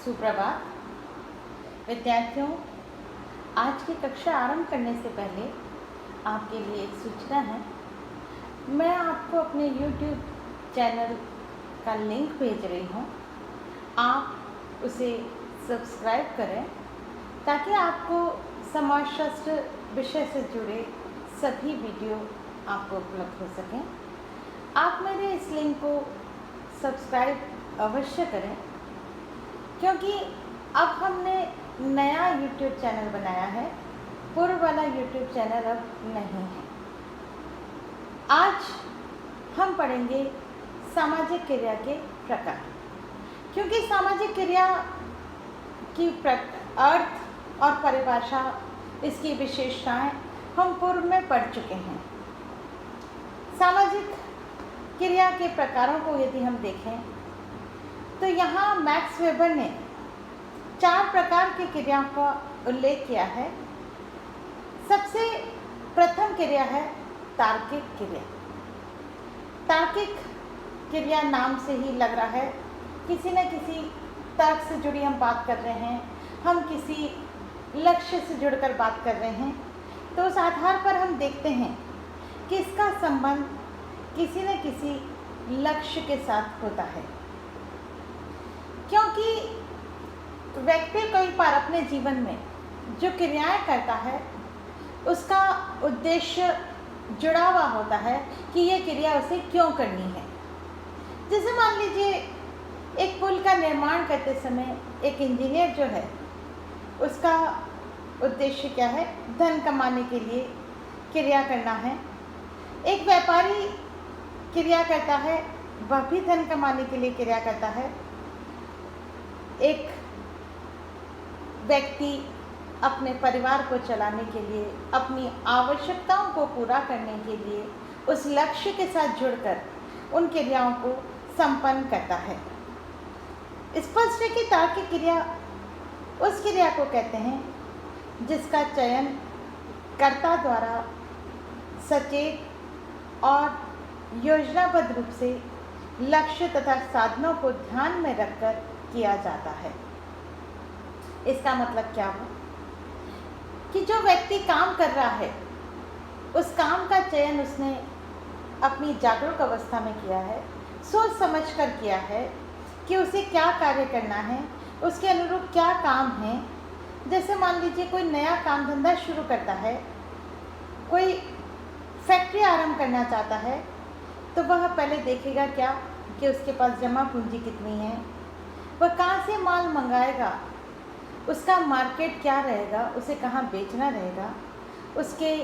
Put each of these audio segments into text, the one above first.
सुप्रभात विद्यार्थियों। आज की कक्षा आरंभ करने से पहले आपके लिए एक सूचना है। मैं आपको अपने YouTube चैनल का लिंक भेज रही हूँ। आप उसे सब्सक्राइब करें ताकि आपको समाजशास्त्र विषय से जुड़े सभी वीडियो आपको उपलब्ध हो सकें। आप मेरे इस लिंक को सब्सक्राइब अवश्य करें, क्योंकि अब हमने नया YouTube चैनल बनाया है। पूर्व वाला YouTube चैनल अब नहीं है। आज हम पढ़ेंगे सामाजिक क्रिया के प्रकार, क्योंकि सामाजिक क्रिया की अर्थ और परिभाषा, इसकी विशेषताएं हम पूर्व में पढ़ चुके हैं। सामाजिक क्रिया के प्रकारों को यदि हम देखें तो यहाँ मैक्स वेबर ने 4 प्रकार की क्रियाओं का उल्लेख किया है। सबसे प्रथम क्रिया है तार्किक क्रिया। तार्किक क्रिया नाम से ही लग रहा है किसी न किसी तर्क से जुड़ी हम बात कर रहे हैं, हम किसी लक्ष्य से जुड़कर बात कर रहे हैं। तो उस आधार पर हम देखते हैं कि इसका संबंध किसी न किसी लक्ष्य के साथ होता है, क्योंकि व्यक्ति कई बार अपने जीवन में जो क्रियाएं करता है उसका उद्देश्य जुड़ा हुआ होता है कि यह क्रिया उसे क्यों करनी है। जैसे मान लीजिए एक पुल का निर्माण करते समय एक इंजीनियर जो है उसका उद्देश्य क्या है? धन कमाने के लिए क्रिया करना है। एक व्यापारी क्रिया करता है, वह भी धन कमाने के लिए क्रिया करता है। एक व्यक्ति अपने परिवार को चलाने के लिए, अपनी आवश्यकताओं को पूरा करने के लिए उस लक्ष्य के साथ जुड़कर उन क्रियाओं को संपन्न करता है। स्पष्ट है कि तार्किक क्रिया उस क्रिया को कहते हैं जिसका चयन कर्ता द्वारा सचेत और योजनाबद्ध रूप से लक्ष्य तथा साधनों को ध्यान में रखकर किया जाता है। इसका मतलब क्या हुआ कि जो व्यक्ति काम कर रहा है उस काम का चयन उसने अपनी जागरूक अवस्था में किया है, सोच समझकर किया है कि उसे क्या कार्य करना है, उसके अनुरूप क्या काम है। जैसे मान लीजिए कोई नया काम धंधा शुरू करता है, कोई फैक्ट्री आरंभ करना चाहता है, तो वह पहले देखेगा क्या कि उसके पास जमा पूंजी कितनी है, वह कहाँ से माल मंगाएगा, उसका मार्केट क्या रहेगा, उसे कहाँ बेचना रहेगा, उसके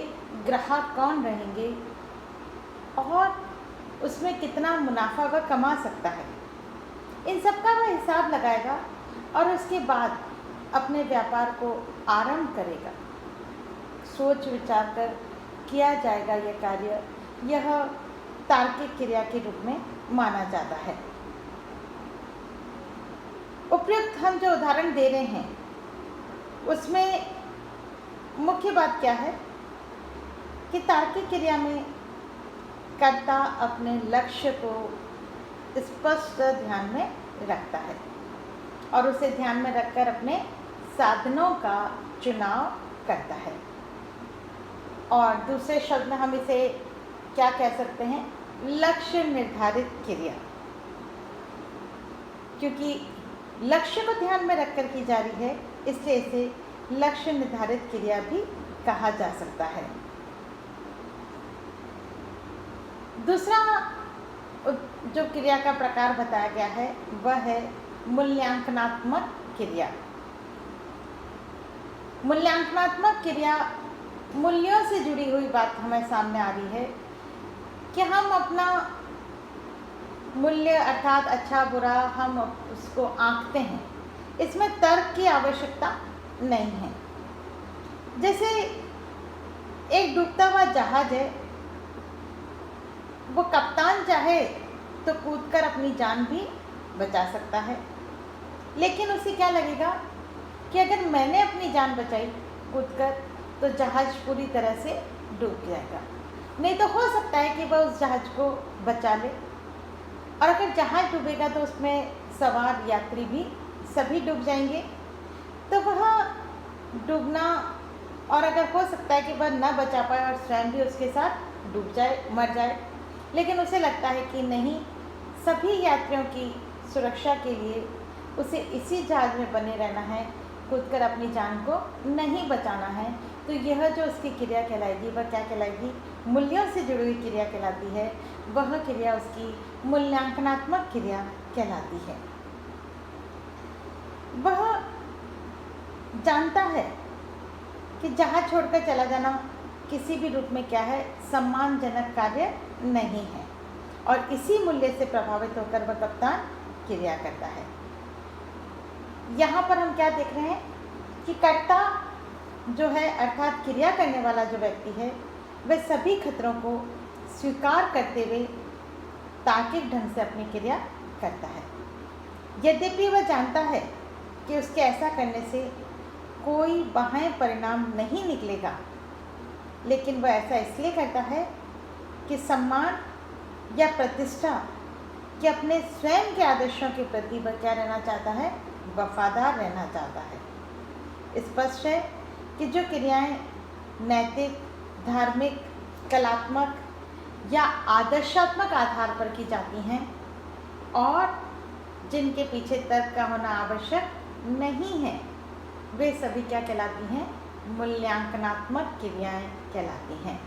ग्राहक कौन रहेंगे और उसमें कितना मुनाफा वह कमा सकता है। इन सब का वह हिसाब लगाएगा और उसके बाद अपने व्यापार को आरंभ करेगा। सोच विचार कर किया जाएगा यह कार्य। यह तार्किक क्रिया के रूप में माना जाता है। उपयुक्त हम जो उदाहरण दे रहे हैं उसमें मुख्य बात क्या है कि तार्किक क्रिया में कर्ता अपने लक्ष्य को स्पष्ट ध्यान में रखता है और उसे ध्यान में रखकर अपने साधनों का चुनाव करता है। और दूसरे शब्द में हम इसे क्या कह सकते हैं? लक्ष्य निर्धारित क्रिया, क्योंकि लक्ष्य को ध्यान में रखकर की जा रही है, इसलिए इसे लक्ष्य निर्धारित क्रिया भी कहा जा सकता है। दूसरा जो क्रिया का प्रकार बताया गया है वह है मूल्यांकनात्मक क्रिया। मूल्यांकनात्मक क्रिया मूल्यों से जुड़ी हुई बात हमें सामने आ रही है कि हम अपना मूल्य अर्थात अच्छा बुरा हम उसको आंकते हैं। इसमें तर्क की आवश्यकता नहीं है। जैसे एक डूबता हुआ जहाज है, वो कप्तान चाहे तो कूदकर अपनी जान भी बचा सकता है, लेकिन उसे क्या लगेगा कि अगर मैंने अपनी जान बचाई कूदकर तो जहाज पूरी तरह से डूब जाएगा। नहीं तो हो सकता है कि वह उस जहाज को बचा ले, और अगर जहाज डूबेगा तो उसमें सवार यात्री भी सभी डूब जाएंगे, तो वह डूबना, और अगर हो सकता है कि वह न बचा पाए और स्वयं भी उसके साथ डूब जाए, मर जाए, लेकिन उसे लगता है कि नहीं, सभी यात्रियों की सुरक्षा के लिए उसे इसी जहाज में बने रहना है, कूदकर अपनी जान को नहीं बचाना है, तो यह जो उसकी क्रिया कहलाएगी वह क्या कहलाएगी? मूल्यों से जुड़ी हुई क्रिया कहलाती है। वह क्रिया उसकी मूल्यांकनात्मक क्रिया कहलाती है। वह जानता है कि जहाज छोड़कर चला जाना किसी भी रूप में क्या है? सम्मानजनक कार्य नहीं है, और इसी मूल्य से प्रभावित होकर वह कप्तान क्रिया करता है। यहाँ पर हम क्या देख रहे हैं कि कर्ता जो है, अर्थात क्रिया करने वाला जो व्यक्ति है, वह सभी खतरों को स्वीकार करते हुए तार्किक ढंग से अपनी क्रिया करता है। यद्यपि वह जानता है कि उसके ऐसा करने से कोई बाह्य परिणाम नहीं निकलेगा, लेकिन वह ऐसा इसलिए करता है कि सम्मान या प्रतिष्ठा कि अपने स्वयं के आदर्शों के प्रति वह क्या रहना चाहता है? वफादार रहना चाहता है। स्पष्ट है कि जो क्रियाएं नैतिक, धार्मिक, कलात्मक या आदर्शात्मक आधार पर की जाती हैं और जिनके पीछे तर्क का होना आवश्यक नहीं है, वे सभी क्या कहलाती हैं? मूल्यांकनात्मक क्रियाएं कहलाती हैं।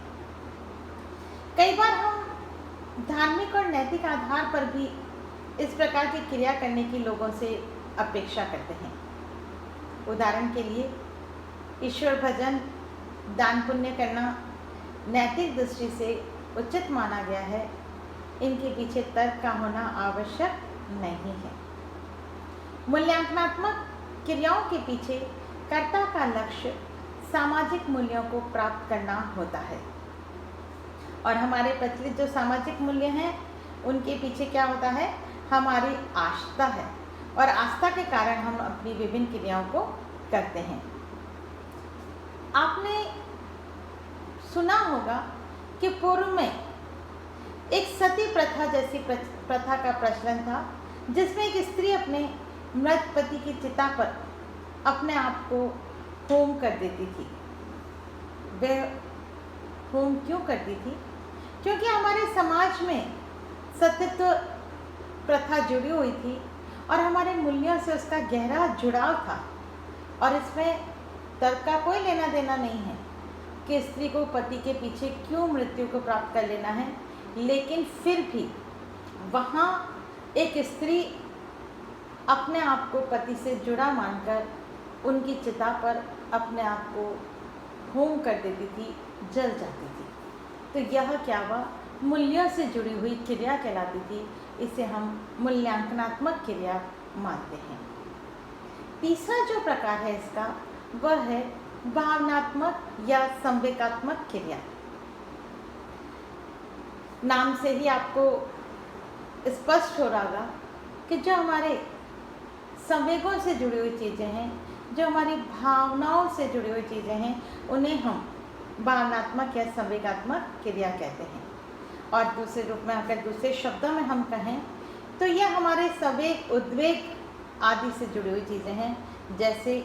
कई बार हम धार्मिक और नैतिक आधार पर भी इस प्रकार की क्रिया करने की लोगों से अपेक्षा करते हैं। उदाहरण के लिए, ईश्वर भजन, दान पुण्य करना नैतिक दृष्टि से उचित माना गया है, इनके पीछे तर्क का होना आवश्यक नहीं है। मूल्यांकनात्मक क्रियाओं के पीछे कर्ता का लक्ष्य सामाजिक मूल्यों को प्राप्त करना होता है, और हमारे प्रचलित जो सामाजिक मूल्य हैं उनके पीछे क्या होता है? हमारी आस्था है, और आस्था के कारण हम अपनी विभिन्न क्रियाओं को करते हैं। आपने सुना होगा कि पूर्व में एक सती प्रथा जैसी प्रथा का प्रचलन था, जिसमें एक स्त्री अपने मृत पति की चिता पर अपने आप को होम कर देती थी। वह होम क्यों करती थी? क्योंकि हमारे समाज में सतीत्व प्रथा जुड़ी हुई थी और हमारे मूल्यों से उसका गहरा जुड़ाव था, और इसमें तर्क का कोई लेना देना नहीं है कि स्त्री को पति के पीछे क्यों मृत्यु को प्राप्त कर लेना है। लेकिन फिर भी वहाँ एक स्त्री अपने आप को पति से जुड़ा मानकर उनकी चिता पर अपने आप को होम कर देती थी, जल जाती थी। तो यह क्या हुआ? मूल्यों से जुड़ी हुई क्रिया कहलाती थी। इसे हम मूल्यांकनात्मक क्रिया मानते हैं। तीसरा जो प्रकार है इसका, वह है भावनात्मक या संवेगात्मक क्रिया। नाम से ही आपको स्पष्ट हो रहा होगा कि जो हमारे संवेगों से जुड़ी हुई चीज़ें हैं, जो हमारी भावनाओं से जुड़ी हुई चीज़ें हैं, उन्हें हम भावनात्मक या संवेगात्मक क्रिया कहते हैं। और दूसरे रूप में, अगर दूसरे शब्दों में हम कहें, तो यह हमारे संवेग, उद्वेग आदि से जुड़ी हुई चीज़ें हैं, जैसे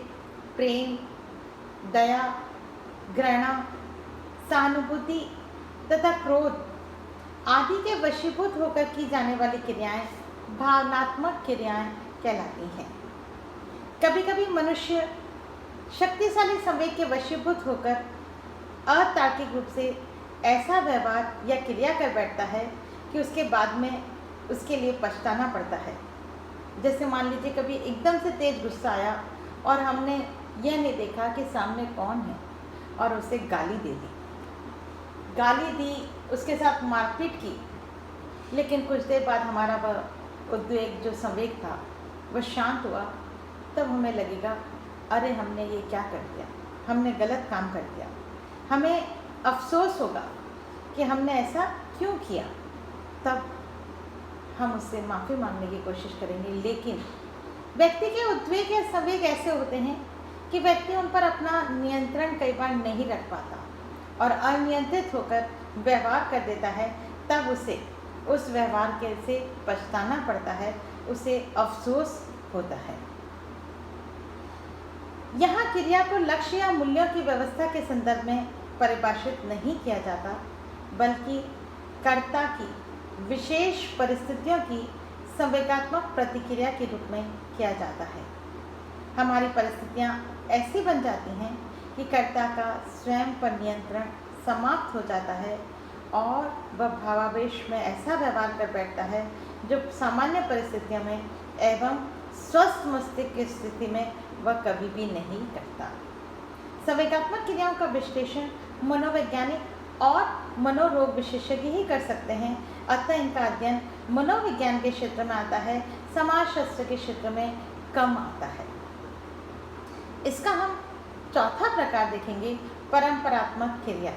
प्रेम, दया, घृणा, सहानुभूति तथा क्रोध आदि के वशीभूत होकर की जाने वाली क्रियाएं भावनात्मक क्रियाएं कहलाती हैं। कभी कभी मनुष्य शक्तिशाली संवेग के वशीभूत होकर अतार्किक रूप से ऐसा व्यवहार या क्रिया कर बैठता है कि उसके बाद में उसके लिए पछताना पड़ता है। जैसे मान लीजिए कभी एकदम से तेज गुस्सा आया और हमने यह नहीं देखा कि सामने कौन है और उसे गाली दे दी, उसके साथ मारपीट की, लेकिन कुछ देर बाद हमारा वह उद्वेग, जो संवेग था, वह शांत हुआ, तब हमें लगेगा अरे हमने ये क्या कर दिया, हमने गलत काम कर दिया। हमें अफसोस होगा कि हमने ऐसा क्यों किया। तब हम उससे माफ़ी मांगने की कोशिश करेंगे। लेकिन व्यक्ति के उद्वेग या संवेग ऐसे होते हैं कि व्यक्ति उन पर अपना नियंत्रण कई बार नहीं रख पाता और अनियंत्रित होकर व्यवहार कर देता है। तब उसे उस व्यवहार के से पछताना पड़ता है, उसे अफसोस होता है। यहाँ क्रिया को लक्ष्य या मूल्यों की व्यवस्था के संदर्भ में परिभाषित नहीं किया जाता, बल्कि कर्ता की विशेष परिस्थितियों की संवेगात्मक प्रतिक्रिया के रूप में किया जाता है। हमारी परिस्थितियाँ ऐसी बन जाती हैं कि कर्ता का स्वयं पर नियंत्रण समाप्त हो जाता है और वह भावावेश में ऐसा व्यवहार कर बैठता है जो सामान्य परिस्थितियों में एवं स्वस्थ मस्तिष्क की स्थिति में वह कभी भी नहीं करता। संवेगात्मक क्रियाओं का विश्लेषण मनोवैज्ञानिक और मनोरोग विशेषज्ञ ही कर सकते हैं, अतः इनका अध्ययन मनोविज्ञान के क्षेत्र में आता है, समाजशास्त्र के क्षेत्र में कम आता है। इसका हम चौथा प्रकार देखेंगे, परंपरात्मक क्रिया।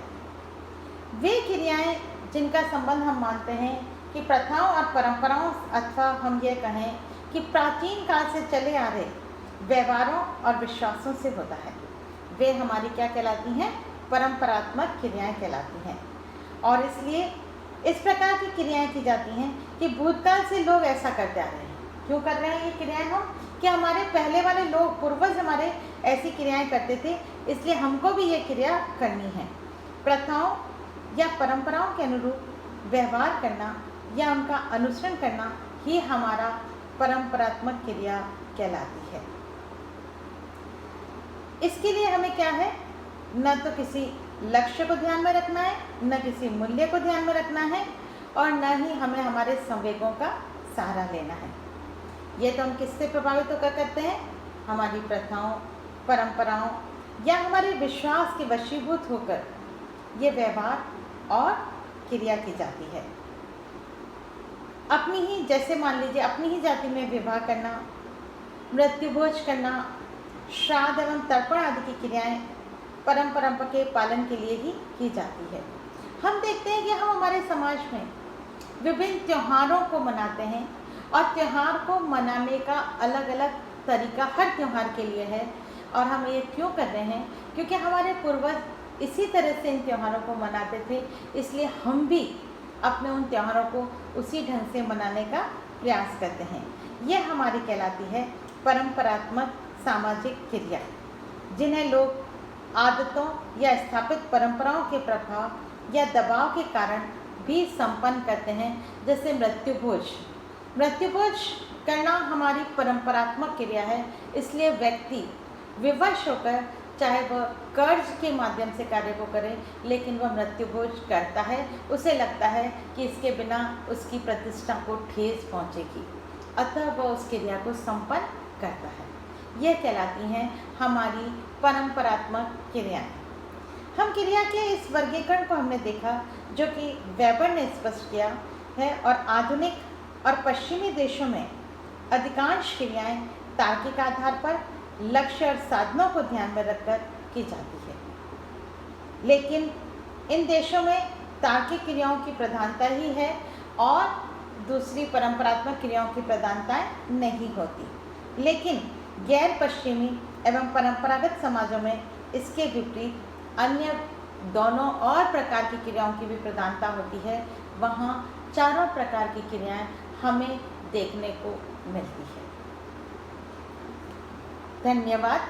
वे क्रियाएं जिनका संबंध हम मानते हैं कि प्रथाओं और परंपराओं अथवा हम ये कहें कि प्राचीन काल से चले आ रहे व्यवहारों और विश्वासों से होता है, वे हमारी क्या कहलाती हैं? परंपरात्मक क्रियाएं कहलाती हैं। और इसलिए इस प्रकार की क्रियाएं की जाती हैं कि भूतकाल से लोग ऐसा करते आ रहे हैं। क्यों कर रहे हैं ये क्रियाएं हम? कि हमारे पहले वाले लोग, पूर्वज हमारे ऐसी क्रियाएं करते थे, इसलिए हमको भी ये क्रिया करनी है। प्रथाओं या परंपराओं के अनुरूप व्यवहार करना या उनका अनुसरण करना ही हमारा परंपरात्मक क्रिया कहलाती है। इसके लिए हमें क्या है? न तो किसी लक्ष्य को ध्यान में रखना है, न किसी मूल्य को ध्यान में रखना है, और न ही हमें हमारे संवेगों का सहारा लेना है। ये तो हम किससे प्रभावित होकर करते हैं? हमारी प्रथाओं, परंपराओं या हमारे विश्वास के वशीभूत होकर ये व्यवहार और क्रिया की जाती है। अपनी ही, जैसे मान लीजिए अपनी ही जाति में विवाह करना, मृत्युभोज करना, श्राद्ध एवं तर्पण आदि की क्रियाएं परंपरा के पालन के लिए ही की जाती है। हम देखते हैं कि हम हमारे समाज में विभिन्न त्योहारों को मनाते हैं और त्यौहार को मनाने का अलग अलग तरीका हर त्यौहार के लिए है। और हम ये क्यों कर रहे हैं? क्योंकि हमारे पूर्वज इसी तरह से इन त्योहारों को मनाते थे, इसलिए हम भी अपने उन त्योहारों को उसी ढंग से मनाने का प्रयास करते हैं। ये हमारी कहलाती है परंपरात्मक सामाजिक क्रिया, जिन्हें लोग आदतों या स्थापित परंपराओं के प्रभाव या दबाव के कारण भी संपन्न करते हैं। जैसे मृत्युभोज करना हमारी परंपरात्मक क्रिया है, इसलिए व्यक्ति विवश होकर चाहे वह कर्ज के माध्यम से कार्य को करे, लेकिन वह मृत्युभोज करता है। उसे लगता है कि इसके बिना उसकी प्रतिष्ठा को ठेस पहुंचेगी, अतः वह उस क्रिया को संपन्न करता है। यह कहलाती हैं हमारी परंपरात्मक क्रियाएं। हम क्रिया के इस वर्गीकरण को हमने देखा जो कि वेबर ने स्पष्ट किया है, और आधुनिक और पश्चिमी देशों में अधिकांश क्रियाएं तार्किक आधार पर लक्ष्य और साधनों को ध्यान में रखकर की जाती है। लेकिन इन देशों में तार्किक क्रियाओं की प्रधानता ही है और दूसरी परंपरात्मक क्रियाओं की प्रधानताएं नहीं होती। लेकिन गैर पश्चिमी एवं परंपरागत समाजों में इसके विपरीत अन्य दोनों और प्रकार की क्रियाओं की भी प्रधानता होती है। वहाँ चारों प्रकार की क्रियाएं हमें देखने को मिलती है। धन्यवाद।